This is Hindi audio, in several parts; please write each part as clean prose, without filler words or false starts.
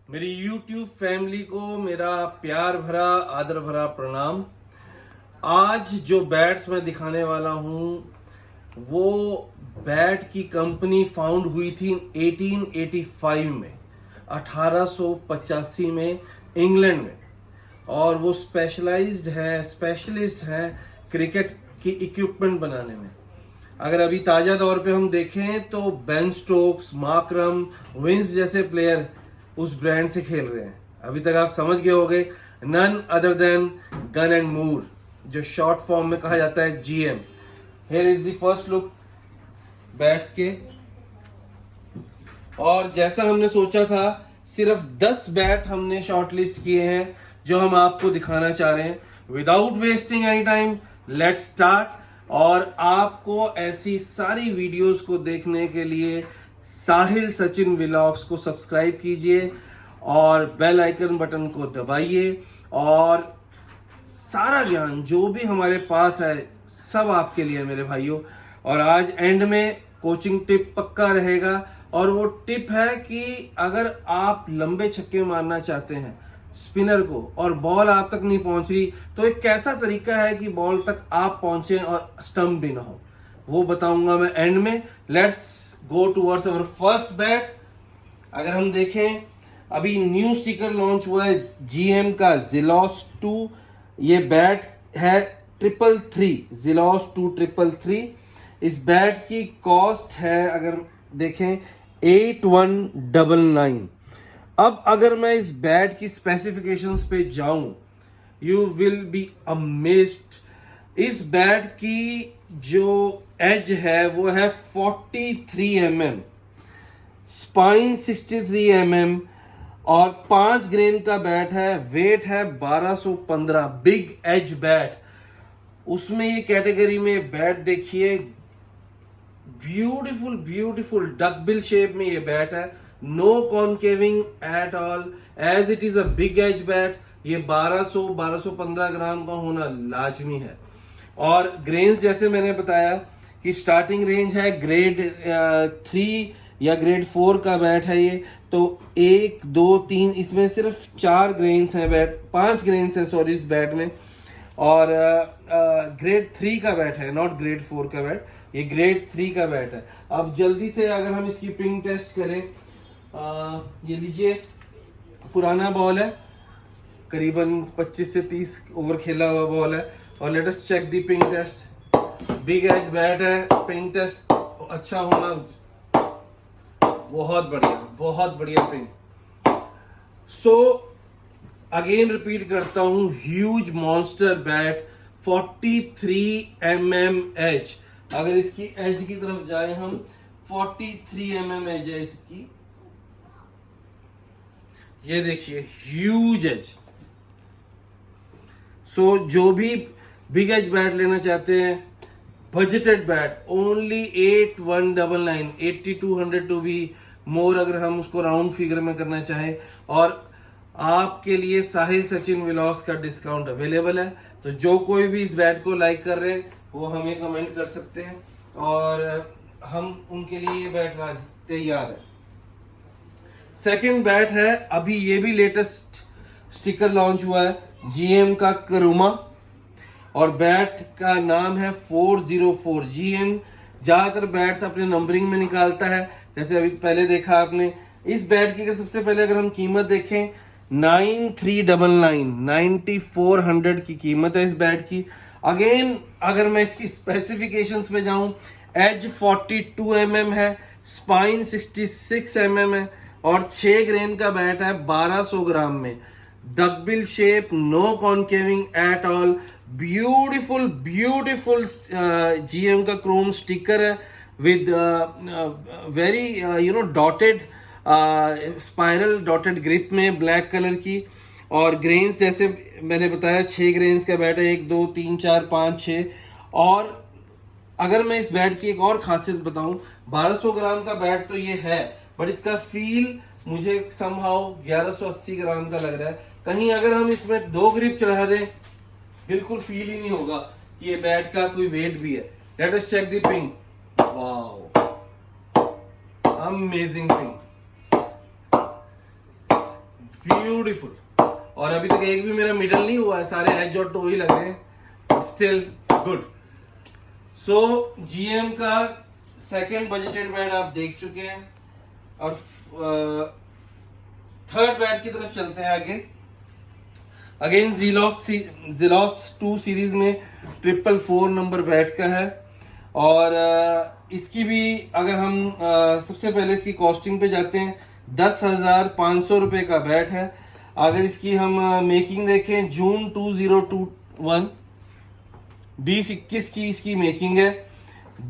मेरी YouTube फैमिली को मेरा प्यार भरा आदर भरा प्रणाम। आज जो बैट्स मैं दिखाने वाला हूँ वो बैट की कंपनी फाउंड हुई थी 1885 में, 1885 में इंग्लैंड में, और वो स्पेशलिस्ट है क्रिकेट की इक्विपमेंट बनाने में। अगर अभी ताज़ा दौर पे हम देखें तो बेन स्टोक्स, मार्करम, विंस जैसे प्लेयर उस ब्रांड से खेल रहे हैं। अभी तक आप समझ गए होंगे, none other than Gunn and Moore, जो शॉर्ट फॉर्म में कहा जाता है GM. Here is the first look bats के। और जैसा हमने सोचा था, सिर्फ 10 बैट हमने शॉर्टलिस्ट किए हैं जो हम आपको दिखाना चाह रहे हैं। Without wasting any time, let's start. और आपको ऐसी सारी वीडियोस को देखने के लिए साहिल सचिन व्लॉग्स को सब्सक्राइब कीजिए और बेल आइकन बटन को दबाइए। और सारा ज्ञान जो भी हमारे पास है सब आपके लिए मेरे भाइयों। और आज एंड में कोचिंग टिप पक्का रहेगा, और वो टिप है कि अगर आप लंबे छक्के मारना चाहते हैं स्पिनर को और बॉल आप तक नहीं पहुंच रही, तो एक कैसा तरीका है कि बॉल तक आप पहुंचे और स्टंप भी ना हो, वो बताऊंगा मैं एंड में। Let's go towards our first bat. अगर हम देखें, अभी न्यू स्टिकर लॉन्च हुआ है जीएम का जिलॉस 2। ये बैट है 333, जिलॉस 2 333। इस बैट की कॉस्ट है, अगर देखें, 8199। अब अगर मैं इस बैट की स्पेसिफिकेशंस पे जाऊं, यू विल बी अमेज्ड। इस बैट की जो एज है वो है 43 mm, स्पाइन 63 mm, और 5 ग्रेन का बैट है। वेट है 1215, बिग एज बैट। उसमें ये कैटेगरी में बैट देखिए, ब्यूटीफुल ब्यूटीफुल डकबिल शेप में ये बैट है, no concaving at all, as it is a big edge bat. ये 1215 ग्राम का होना लाजमी है। और ग्रेन्स जैसे मैंने बताया कि स्टार्टिंग रेंज है ग्रेड 3 या ग्रेड 4 का बैट है ये। तो 1 2 3, इसमें सिर्फ 4 ग्रेन्स हैं, बैट 5 ग्रेन्स हैं सॉरी इस बैट में। और ग्रेड 3 का बैट है, नॉट ग्रेड 4 का बैट, ये ग्रेड 3 का बैट है। अब जल्दी से अगर हम इसकी पिंग टेस्ट करें, ये लीजिए, पुराना बॉल है, करीबन 25 से 30 ओवर खेला हुआ बॉल है। और let us check the ping test. Big edge bat है, पिंग टेस्ट अच्छा होना बहुत बढ़िया पिंग। सो अगेन रिपीट करता हूं, huge monster bat, 43 mm edge. अगर इसकी एज की तरफ जाए हम, 43 mm एज है इसकी, ये देखिए, ह्यूज एज। सो जो भी बिग एज बैट लेना चाहते हैं, budgeted bat, only 8199, 8200 to be more, अगर हम उसको राउंड फिगर में करना चाहें। और आपके लिए साहिल सचिन व्लॉग्स का डिस्काउंट अवेलेबल है। तो जो कोई भी इस बैट को लाइक कर रहे हैं वो हमें कमेंट कर सकते हैं, और हम उनके लिए ये बैट तैयार है। सेकंड बैट है, अभी ये भी लेटेस्ट स्टिकर लॉन्च हुआ है, जीएम का करुमा, और बैट का नाम है 404। जीएम ज्यादातर बैट्स अपने नंबरिंग में निकालता है, जैसे अभी पहले देखा आपने। इस बैट की सबसे पहले अगर हम कीमत देखें, 9399, 9400 की कीमत है इस बैट की। अगेन अगर मैं इसकी स्पेसिफिकेशंस पे जाऊं, एज 42 mm है, स्पाइन 66 mm है, और 6 ग्रेन का बैट है 1200 ग्राम में। Duckbill shape, no concaving at all, beautiful beautiful GM का क्रोम स्टिकर है with very dotted spiral dotted grip में ब्लैक कलर की। और ग्रेन्स जैसे मैंने बताया, 6 ग्रेन्स का बैट है, 1 2 3 4 5 6। और अगर मैं इस बैट की एक और खासियत बताऊं, 1200 ग्राम का बैट तो ये है, बट इसका फील मुझे समहाउ 1180 ग्राम का लग रहा है। कहीं अगर हम इसमें 2 ग्रिप चढ़ा दें, बिल्कुल फील ही नहीं होगा कि ये बैट का कोई वेट भी है। Let us check the ping. Wow, amazing ping. Beautiful. और अभी तक एक भी मेरा मिडल नहीं हुआ है, सारे एज और टो ही लग रहे हैं, स्टिल गुड। सो जीएम का सेकंड बजटेड बेड आप देख चुके हैं, और थर्ड बेड की तरफ चलते हैं आगे। अगेन जिलॉस 2 सीरीज में 444 नंबर बेड का है, और इसकी भी अगर हम सबसे पहले इसकी कॉस्टिंग पे जाते हैं, 10,500 रुपये का बैट है। अगर इसकी हम मेकिंग देखें, जून 2021 2021 की इसकी मेकिंग है,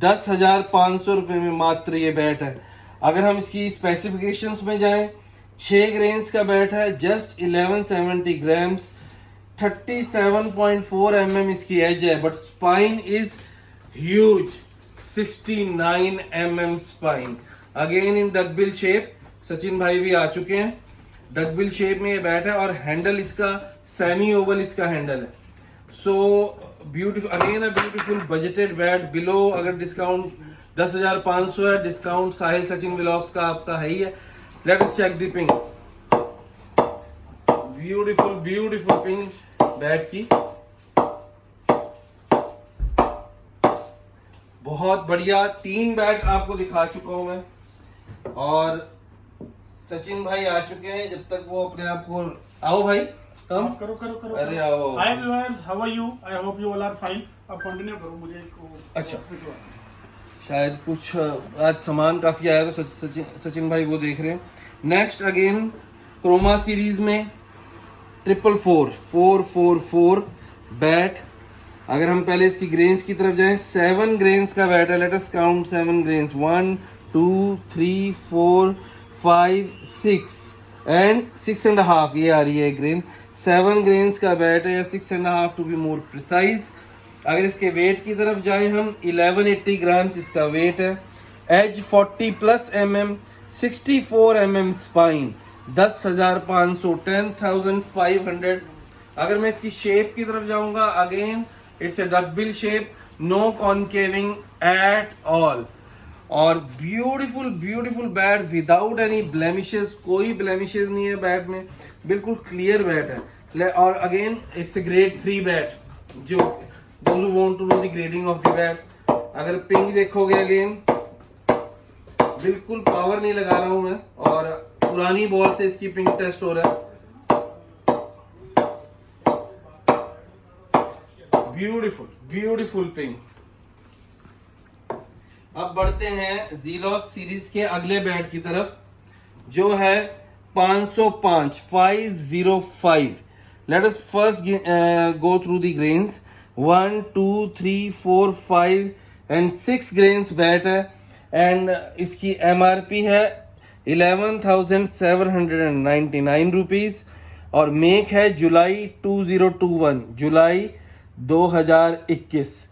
10,500 रुपये में मात्र ये बैट है। अगर हम इसकी स्पेसिफिकेशंस में जाएं, 6 ग्रेन्स का बैट है, जस्ट 1170 ग्राम्स, 37.4 mm इसकी एज है, but spine is huge, 69 mm spine. Again in duckbill shape, Sachin भाई भी आ चुके हैं। डकबिल शेप में ये बैट है, और हैंडल इसका सेमी ओवल इसका हैंडल है। So beautiful, again a beautiful budgeted bat. Below अगर डिस्काउंट 10,500 है, डिस्काउंट साहिल सचिन व्लॉग्स का आपका है ही है। Let us check the ping. Beautiful beautiful ping bat की, बहुत बढ़िया। 3 बैट आपको दिखा चुका हूं मैं, और सचिन भाई आ चुके हैं। जब तक वो अपने आप को, आओ भाई, हम करो करो करो। अरे आओ। Hi viewers, how are you? I hope you all are fine. अब कंटिन्यू करो, मुझे अच्छा, शायद कुछ आज सामान काफी आया, तो सचिन भाई वो देख रहे हैं। नेक्स्ट अगेन क्रोमा सीरीज में 444 बैट। अगर हम पहले इसकी ग्रेन्स की तरफ जाएं, 7 ग्रेन्स का बैट है। Let us count 7 grains, 1 2 3 4 5 6 and 6.5, ये आ रही है ग्रेन। 7 ग्रेन्स का बैट है, या 6.5 टू बी मोर प्रिसाइज। अगर इसके वेट की तरफ जाएं हम, 1180 ग्राम्स इसका वेट है। Edge 40+ mm, 64 mm spine, 10,500, 10,500। अगर मैं इसकी शेप की तरफ जाऊंगा, again it's a duckbill shape, no concaving at all, और beautiful beautiful bat without any blemishes. कोई ब्लेमिशेस नहीं है बैट में, बिल्कुल क्लियर बैट है। और again it's a grade 3 bat, जो those who want to know the grading of the bat। अगर पिंग देखोगे अगेन, बिल्कुल पावर नहीं लगा रहा हूं मैं, और पुरानी बॉल से इसकी पिंग टेस्ट हो रहा है। Beautiful beautiful ping. अब बढ़ते हैं जीलॉस सीरीज के अगले बैट की तरफ, जो है 505। Let us first go through the grains. 1 2 3 4 5 and 6 grains bat है, एंड इसकी एमआरपी है 11,799 रुपीज, और मेक है जुलाई 2021, जुलाई 2021।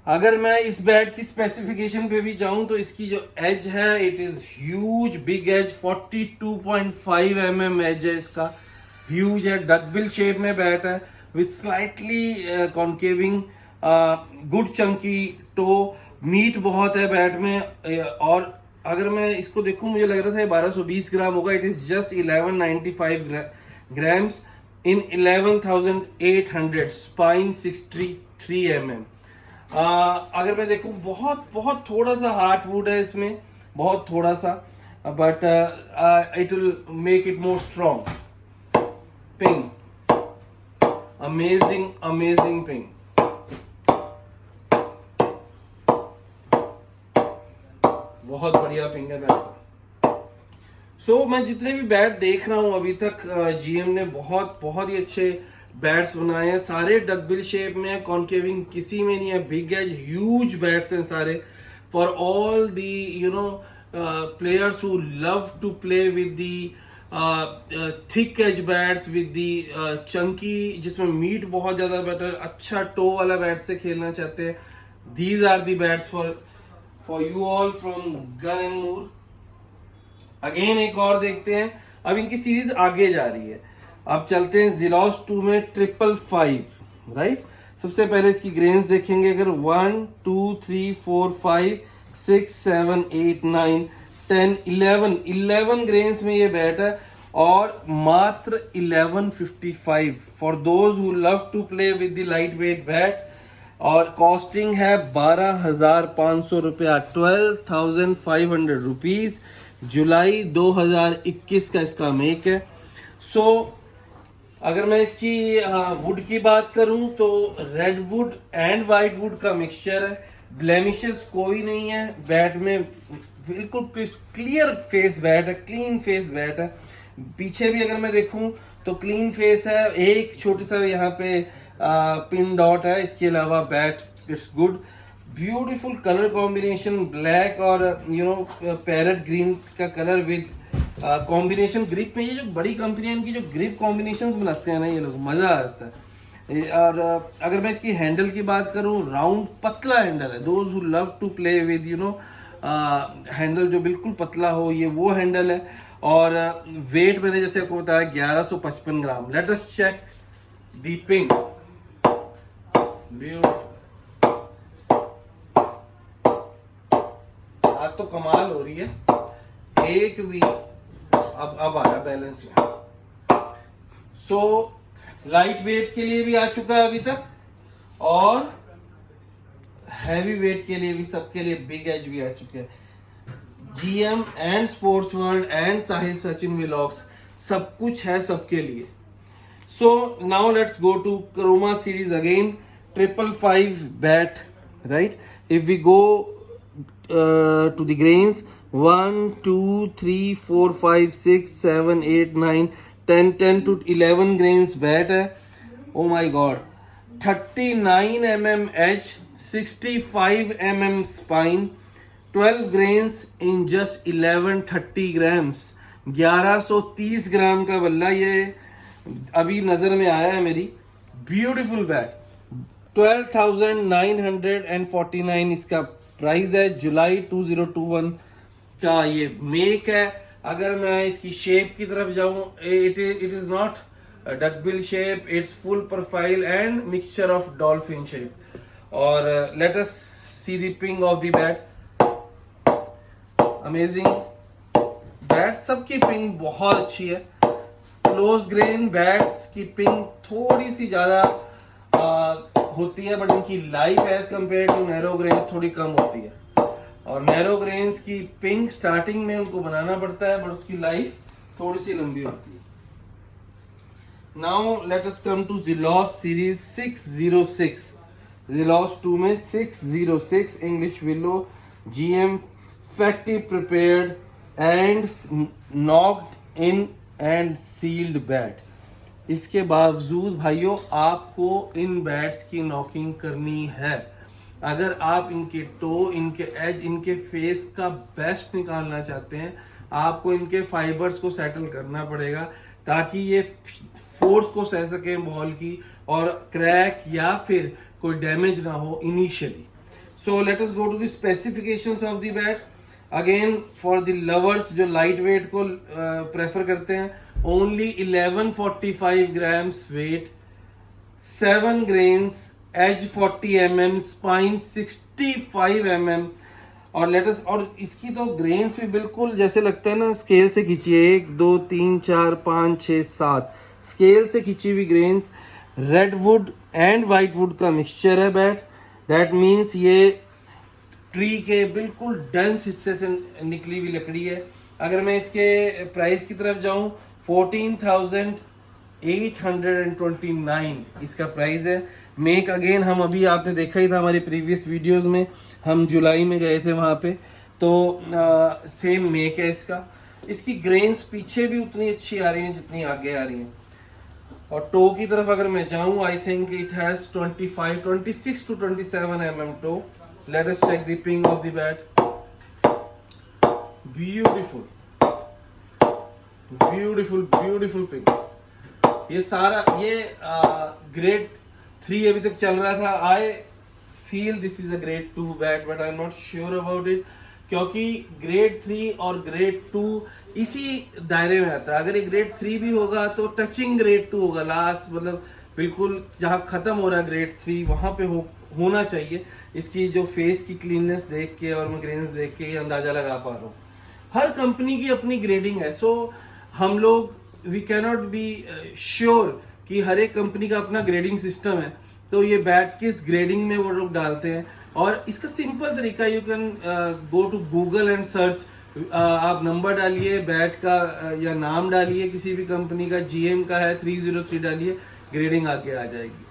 अगर मैं इस बैट की स्पेसिफिकेशन पे भी जाऊं, तो इसकी जो एज है, it is huge, big edge, 42.5 mm edge है इसका, ह्यूज है। डकबिल शेप में बैट है, with slightly concaving, good chunky toe, meat बहुत है बैट में। और अगर मैं इसको देखूं, मुझे लग रहा था 1220 ग्राम होगा, it is just 1195 grams in 11,800, spine 63 mm। अगर मैं देखूं, बहुत बहुत थोड़ा सा हार्ड वुड है इसमें, बहुत थोड़ा सा, but it will make it more strong. Ping, amazing amazing ping. बहुत बढ़िया पिंग है बैट। सो मैं जितने भी बैट देख रहा हूं अभी तक, जीएम ने बहुत बहुत ही अच्छे बैट्स बनाए हैं। सारे डकबिल शेप में है, कॉन्केविंग किसी में नहीं है, बिग एज ह्यूज बैट्स हैं सारे, for all the you know players who love to play with the thick edge bats, with the chunky, जिसमें मीट बहुत ज्यादा बेटर, अच्छा टो वाला बैट से खेलना चाहते हैं। These are the bats for you all from Gunn and Moore. Again एक और देखते हैं, अब इनकी सीरीज आगे जा रही है। अब चलते हैं जिलॉस 2 में 555, राइट। सबसे पहले इसकी ग्रेन्स देखेंगे, अगर 1 2 3 4 5 6 7 8 9 10 11 ग्रेन्स में ये बैट है, और मात्र 1155 for those who love to play with the light weight bat. और कॉस्टिंग है 12,500 रुपया, 12,500 रुपीज। जुलाई 2021 का इसका मेक है। सो अगर मैं इसकी वुड की बात करूं तो red wood and white would का मिक्सचर है। ब्लेमिशेस कोई नहीं है बैट में, बिल्कुल क्लियर फेस बैट है, क्लीन फेस बैट है। पीछे भी अगर मैं देखूं तो क्लीन फेस है, एक छोटे सा यहाँ पे पिन डॉट है, इसके अलावा bat it's good. Beautiful colour combination, black और पैरेट ग्रीन का कलर विद कॉम्बिनेशन ग्रिप में। ये जो बड़ी कंपनियां इनकी जो ग्रिप कॉम्बिनेशंस बनाते हैं ना, ये लोग मजा आता है। और अगर मैं इसकी हैंडल की बात करूं, राउंड पतला हैंडल है। Those who love to play with handle जो बिल्कुल पतला हो, ये वो हैंडल है। और वेट मैंने जैसे आपको बताया 1155 gram. Let us check the ping. आज तो कमाल हो रही है, एक भी अब आया बैलेंस में। सो लाइट वेट के लिए भी आ चुका है अभी तक, और हैवी वेट के लिए भी, सबके लिए बिग एज भी आ चुके हैं। GM and sports world and Sahil Sachin vlogs, सब कुछ है सबके लिए। So now let's go to Croma series again. 555 bat, right? If we go to the grains, 1 2 3 4 5 6 7 8 9 10 to 11 grains bat है। oh my god, 39 mm edge, 65 mm spine, 12 grains in just 1130 grams, 1130 ग्राम का बल्ला। ये अभी नजर में आया है मेरी। ब्यूटीफुल बैट, 12,949 इसका प्राइस है। जुलाई 2021 का ये मेक है। अगर मैं इसकी शेप की तरफ जाऊं, it is not duckbill shape, it's full profile and mixture of dolphin shape. और let us see the ping of the bat. Amazing bat, सबकी पिंग बहुत अच्छी है। क्लोज ग्रेन बैट्स की पिंग थोड़ी सी ज्यादा होती है, बट इनकी life as compare to narrow grain थोड़ी कम होती है। और नैरो ग्रेन्स की पिंक स्टार्टिंग में उनको बनाना पड़ता है, बट उसकी लाइफ थोड़ी सी लंबी होती है। Now let us come to जिलॉस सीरीज 606। जिलॉस 2 में 606 English willow GM factory prepared and knocked in and sealed bat. इसके बावजूद भाइयों आपको इन बैट्स की नॉकिंग करनी है। अगर आप इनके टो, इनके एज, इनके फेस का बेस्ट निकालना चाहते हैं, आपको इनके फाइबर्स को सेटल करना पड़ेगा ताकि ये फोर्स को सह सके बॉल की और क्रैक या फिर कोई डैमेज ना हो initially. So let us go to the specifications of the bat. Again for the lovers जो लाइट वेट को प्रेफर करते हैं, only 1145 grams weight, 7 grains, edge 40 mm, spine 65 mm। और लेटस, और इसकी तो ग्रेन्स भी बिल्कुल जैसे लगता है ना स्केल से खींची है। 1 2 3 4 5 6 7 स्केल से खींची हुई grains. Red wood and white would का मिक्सचर है बैट। दैट मीन्स ये ट्री के बिल्कुल डेंस हिस्से से निकली हुई लकड़ी है। अगर मैं इसके प्राइस की तरफ जाऊं, 14,829 इसका प्राइस है। मेक अगेन हम अभी आपने देखा ही था हमारे प्रीवियस वीडियोस में, हम जुलाई में गए थे वहाँ पे, तो सेम मेक है इसका। इसकी ग्रेन्स पीछे भी उतनी अच्छी आ रही हैं जितनी आगे आ रही हैं। और टो की तरफ अगर मैं जाऊँ, I think it has 26 to 27 mm toe. Let us check the ping of the bat. Beautiful beautiful beautiful pink. ये सारा ये ग्रेड 3 अभी तक चल रहा था। I feel this is a grade 2 bat, but I am not sure about it, क्योंकि ग्रेड 3 और ग्रेड 2 इसी दायरे में आता है। अगर ये ग्रेड 3 भी होगा तो टचिंग ग्रेड 2 होगा, लास्ट मतलब बिल्कुल जहां खत्म हो रहा है ग्रेड 3 वहां पे होना चाहिए। इसकी जो फेस की क्लीननेस देख के और मैं ग्रेन्स देख के ये अंदाजा लगा पा रहा हूँ। हर कंपनी की अपनी ग्रेडिंग है। सो हम लोग वी कैनॉट बी श्योर कि हर एक कंपनी का अपना ग्रेडिंग सिस्टम है, तो ये बैट किस ग्रेडिंग में वो लोग डालते हैं। और इसका सिंपल तरीका, you can go to Google and search, आप नंबर डालिए बैट का या नाम डालिए किसी भी कंपनी का, GM का है 303 डालिए, ग्रेडिंग आगे आ जाएगी।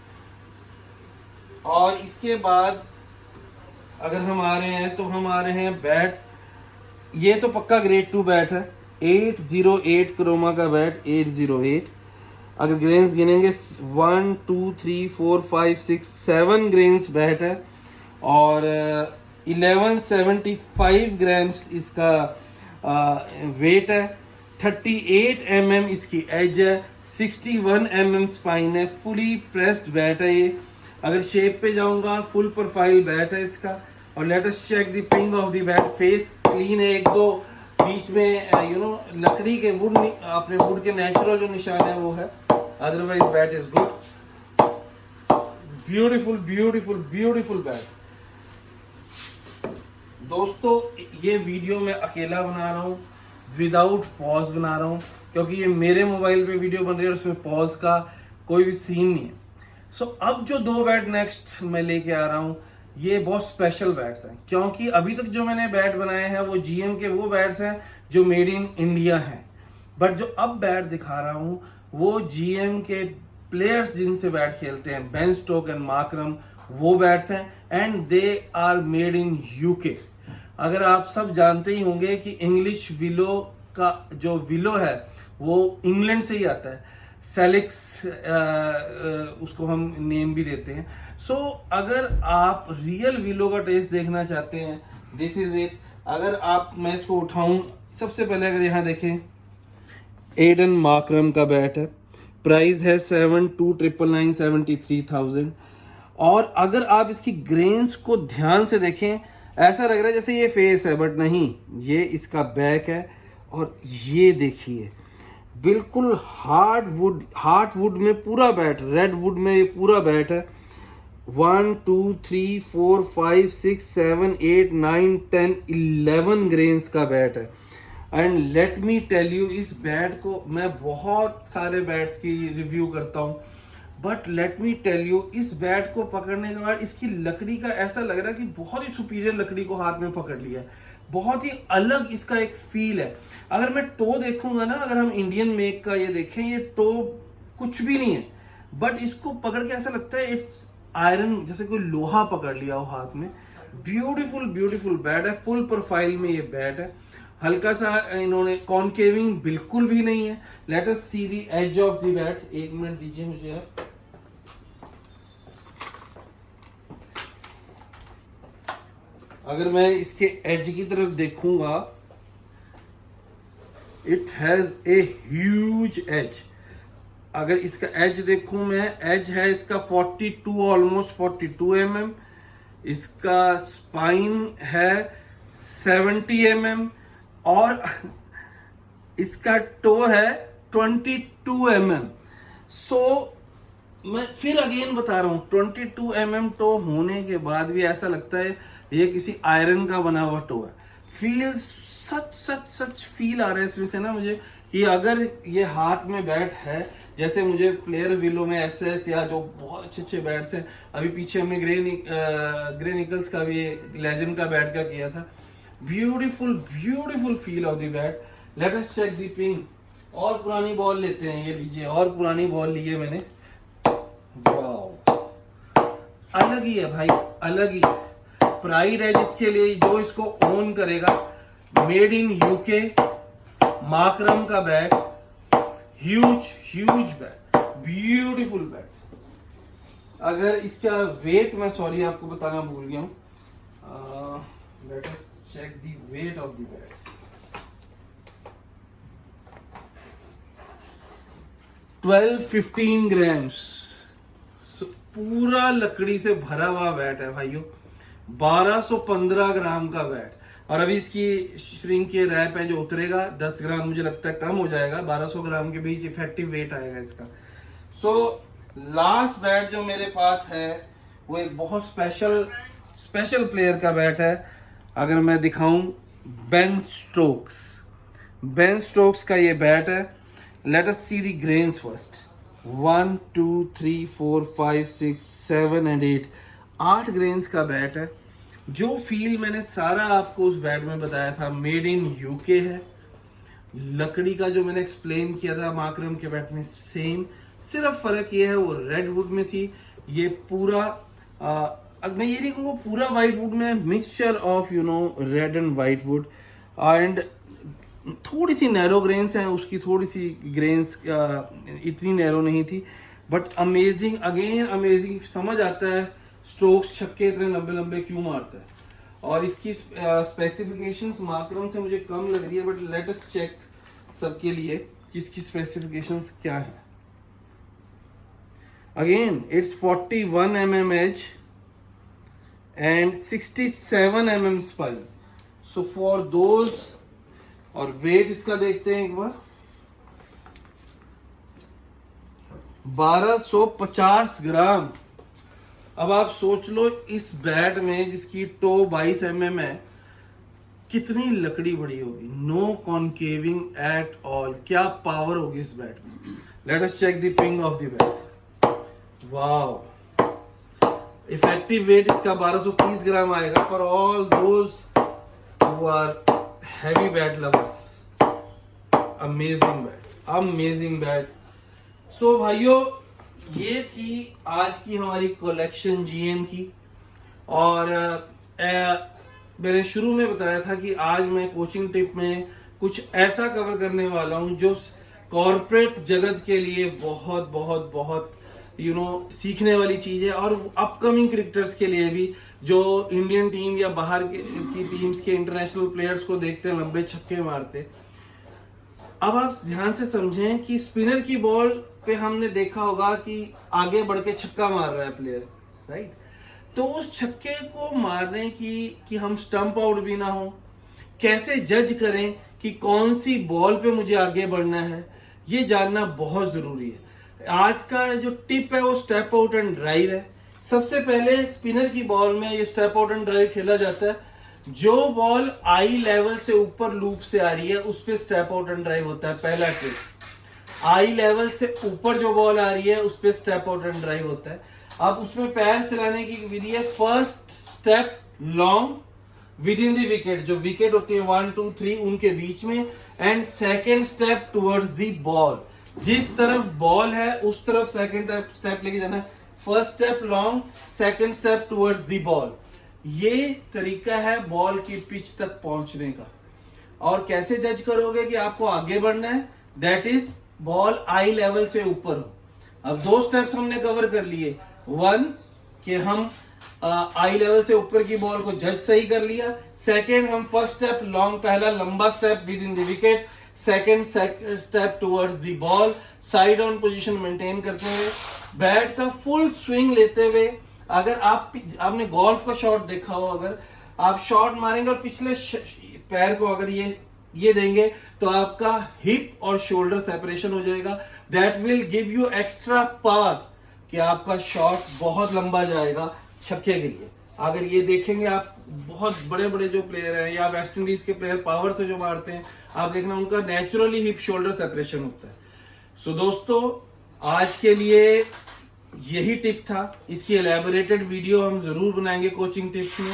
और इसके बाद अगर हम आ रहे हैं तो हम आ रहे हैं बैट, ये तो पक्का ग्रेड 2 बैट है, 808 क्रोमा का बैट, 808। अगर ग्रेन्स गिनेंगे 1 2 3 4 5 6 7 ग्रेन्स बैट है और 1175 ग्राम्स इसका वेट है, 38 mm इसकी एज है, 61 mm स्पाइन है, फुली प्रेस्ड बैट है ये। अगर शेप पे जाऊंगा फुल प्रोफाइल बैट है इसका। और let us check the ping of the bat, face clean है, एक दो बीच में यू नो लकड़ी के वुड, अपने वुड के नेचुरल जो निशान है वो है, otherwise bat is good. Beautiful beautiful beautiful bat. दोस्तों ये वीडियो मैं अकेला बना रहा हूँ, विदाउट पॉज बना रहा हूँ, क्योंकि ये मेरे मोबाइल पे वीडियो बन रही है और उसमें पॉज का कोई भी सीन नहीं है। सो अब जो दो बैट नेक्स्ट मैं लेके आ रहा हूँ, ये बहुत स्पेशल बैट्स हैं, क्योंकि अभी तक जो मैंने बैट बनाए हैं वो GM के वो बैट्स हैं जो मेड इन इंडिया हैं। बट जो अब बैट दिखा रहा हूँ वो GM के प्लेयर्स जिनसे बैट खेलते हैं, बेन स्टोक्स एंड मार्करम, वो बैट्स हैं and they are made in UK। अगर आप सब जानते ही होंगे कि इंग्लिश विलो का जो विलो है वो इंग्लैंड से ही आता है, सेलिक्स उसको हम नेम भी देते हैं। सो अगर आप रियल विलो का टेस्ट देखना चाहते हैं, दिस इज इट। अगर आप, मैं इसको उठाऊं, सबसे पहले अगर यहाँ देखें, एडन मार्करम का बैट है, प्राइस है 72,999 73,000। और अगर आप इसकी ग्रेन्स को ध्यान से देखें, ऐसा लग रहा है जैसे ये फेस है, बट नहीं, ये इसका बैक है। और ये देखिए बिल्कुल हार्ड वुड में पूरा बैट, रेड वुड में ये पूरा बैट है। 1 2 3 4 5 6 7 8 9 10 11 ग्रेन्स का बैट है। And let me tell you, इस बैट को मैं बहुत सारे बैट्स की रिव्यू करता हूँ, but let me tell you, इस बैट को पकड़ने के बाद इसकी लकड़ी का ऐसा लग रहा है कि बहुत ही सुपीरियर लकड़ी को हाथ में पकड़ लिया है। बहुत ही अलग इसका एक फील है। अगर मैं टो देखूंगा ना, अगर हम इंडियन मेक का ये देखें, ये टो कुछ भी नहीं है, बट इसको पकड़ के ऐसा लगता है इट्स आयरन, जैसे कोई लोहा पकड़ लिया हो हाथ में। ब्यूटीफुल ब्यूटीफुल बैट है, फुल प्रोफाइल में ये बैट है। हल्का सा इन्होंने कॉन्केविंग बिल्कुल भी नहीं है। Let us see the edge of the bat. एक मिनट दीजिए मुझे। अगर मैं इसके एज की तरफ देखूंगा, it has a huge edge. अगर इसका एज देखूं मैं, एज है इसका 42, ऑलमोस्ट 42 mm। इसका स्पाइन है 70 mm और इसका टो है 22 mm। सो मैं फिर अगेन बता रहा हूँ, 22 mm टो होने के बाद भी ऐसा लगता है ये किसी आयरन का बना हुआ टो है। फील्स सच फील आ रहा है इसमें से ना मुझे, कि अगर ये हाथ में बैट है, जैसे मुझे प्लेयर विलो में SS या जो बहुत अच्छे अच्छे बैट्स हैं, अभी पीछे हमने ग्रे निकल्स का भी लेजेंड का बैट का किया था। Beautiful beautiful feel of the bat. Let us check the ping. और पुरानी बॉल लेते हैं, ये लीजिए, और पुरानी बॉल ली है मैंने। वाओ, अलग ही है भाई, अलग ही। प्राइड है जिसके लिए, जो इसको ओन करेगा। मेड इन UK, मार्करम का bat, huge bat, beautiful bat. अगर इसका वेट, मैं सॉरी आपको बताना भूल गया हूं, let us check the weight of the bat. 12-15 grams, पूरा लकड़ी से भरा हुआ बैट है भाइयों। 1215 ग्राम का बैट। और अभी इसकी श्रिंक के रैप है जो उतरेगा, 10 ग्राम मुझे लगता है कम हो जाएगा, 1200 ग्राम के बीच इफेक्टिव वेट आएगा इसका। सो लास्ट बैट जो मेरे पास है वो एक बहुत स्पेशल प्लेयर का बैट है। अगर मैं दिखाऊं, बेन स्टोक्स का ये बैट है। let us see the grains first. 1 2 3 4 5 6 7 and 8 8 grains का बैट है। जो फील मैंने सारा आपको उस बैट में बताया था मेड इन यूके है। लकड़ी का जो मैंने एक्सप्लेन किया था माकरम के बैट में सेम, सिर्फ फर्क ये है वो रेड वुड में थी, ये पूरा मैं ये नहीं कहूँगा पूरा वाइट वुड में, mixture of you know red and white would. And थोड़ी सी नैरो ग्रेन्स हैं, उसकी थोड़ी सी ग्रेन्स इतनी नैरो नहीं थी, बट अमेजिंग, अगेन अमेजिंग। समझ आता है स्ट्रोक्स छक्के इतने लंबे लंबे क्यों मारता है। और इसकी स्पेसिफिकेशंस माकरम से मुझे कम लग रही है, बट लेट अस चेक सबके लिए कि इसकी स्पेसिफिकेशंस क्या है। Again it's 41 mm edge and 67 mm spine. So for those, और वेट इसका देखते हैं एक बार, 1250 ग्राम। अब आप सोच लो इस बैट में जिसकी टो 22 mm है कितनी लकड़ी बड़ी होगी। No concaving at all. क्या पावर होगी इस बैट में। Let us check the ping of the bat. Wow, effective weight इसका 1230 ग्राम आएगा for all those who are heavy bat lovers. Amazing bat, amazing bat. So भाइयों, ये थी आज की हमारी कलेक्शन जीएम की। और मैंने शुरू में बताया था कि आज मैं कोचिंग टिप में कुछ ऐसा कवर करने वाला हूं जो कॉर्पोरेट जगत के लिए बहुत बहुत बहुत यू नो सीखने वाली चीज है, और अपकमिंग क्रिकेटर्स के लिए भी जो इंडियन टीम या बाहर की टीम्स के इंटरनेशनल प्लेयर्स को देखते हैं लंबे छक्के मारते। अब आप ध्यान से समझें कि स्पिनर की बॉल पे हमने देखा होगा कि आगे बढ़ के छक्का मार रहा है प्लेयर, राइट। तो उस छक्के को मारने की कि हम स्टंप आउट भी ना हो, कैसे जज करें कि कौन सी बॉल पे मुझे आगे बढ़ना है, ये जानना बहुत जरूरी है। आज का जो टिप है वो स्टेप आउट एंड ड्राइव है। सबसे पहले स्पिनर की बॉल में ये स्टेप आउट एंड ड्राइव खेला जाता है। जो बॉल आई लेवल से ऊपर लूप से आ रही है उस पे स्टेप आउट एंड ड्राइव होता है, पहला ट्रिक। आई लेवल से ऊपर जो बॉल आ रही है उस पे स्टेप आउट एंड ड्राइव होता है। अब उसमें पैर चलाने की विधि है, first step long with in the wicket, जो विकेट होती है 1 2 3 उनके बीच में, and second step towards the ball. जिस तरफ बॉल है उस तरफ सेकंड स्टेप लेके जाना है। First step long, second step towards the ball. ये तरीका है बॉल की पिच तक पहुंचने का। और कैसे जज करोगे कि आपको आगे बढ़ना है, that is ball I level से ऊपर हो। अब 2 स्टेप्स हमने कवर कर लिए। 1 कि हम आई लेवल से ऊपर की बॉल को जज सही कर लिया। सेकेंड, हम फर्स्ट स्टेप लॉन्ग, पहला लंबा step with in the wicket, second step towards the ball, side on position maintain करते हुए बैट का फुल स्विंग लेते हुए। अगर आपने गोल्फ का शॉट देखा हो, अगर आप शॉट मारेंगे और पिछले पैर को अगर ये देंगे तो आपका हिप और शोल्डर सेपरेशन हो जाएगा। That will give you extra power कि आपका शॉट बहुत लंबा जाएगा छक्के के लिए। अगर ये देखेंगे आप, बहुत बड़े बड़े जो प्लेयर हैं या वेस्ट इंडीज के प्लेयर पावर से जो मारते हैं, आप देखना उनका नेचुरली हिप शोल्डर सेपरेशन होता है। सो दोस्तों, आज के लिए यही टिप था। इसकी एलैबोरेटेड वीडियो हम जरूर बनाएंगे कोचिंग टिप्स में।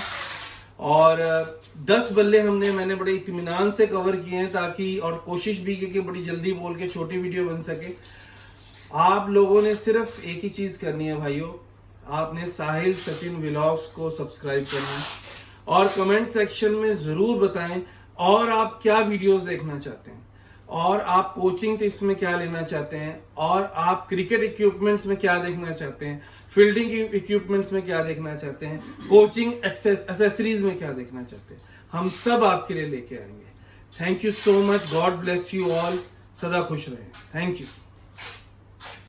और 10 बल्ले मैंने बड़े इत्मीनान से कवर किए हैं, ताकि और कोशिश भी की कि बड़ी जल्दी बोल के छोटी वीडियो बन सके। आप लोगों ने सिर्फ एक ही चीज करनी है भाइयों, आपने साहिल सचिन व्लॉग्स को सब्सक्राइब करना है और कमेंट सेक्शन में जरूर बताएं और आप क्या वीडियोस देखना चाहते हैं, और आप कोचिंग टिप्स में क्या लेना चाहते हैं, और आप क्रिकेट इक्विपमेंट्स में क्या देखना चाहते हैं, फील्डिंग इक्विपमेंट्स में क्या देखना चाहते हैं, कोचिंग एक्सेसरीज में क्या देखना चाहते हैं, हम सब आपके लिए लेके आएंगे। Thank you so much. God bless you all. सदा खुश रहें। Thank you.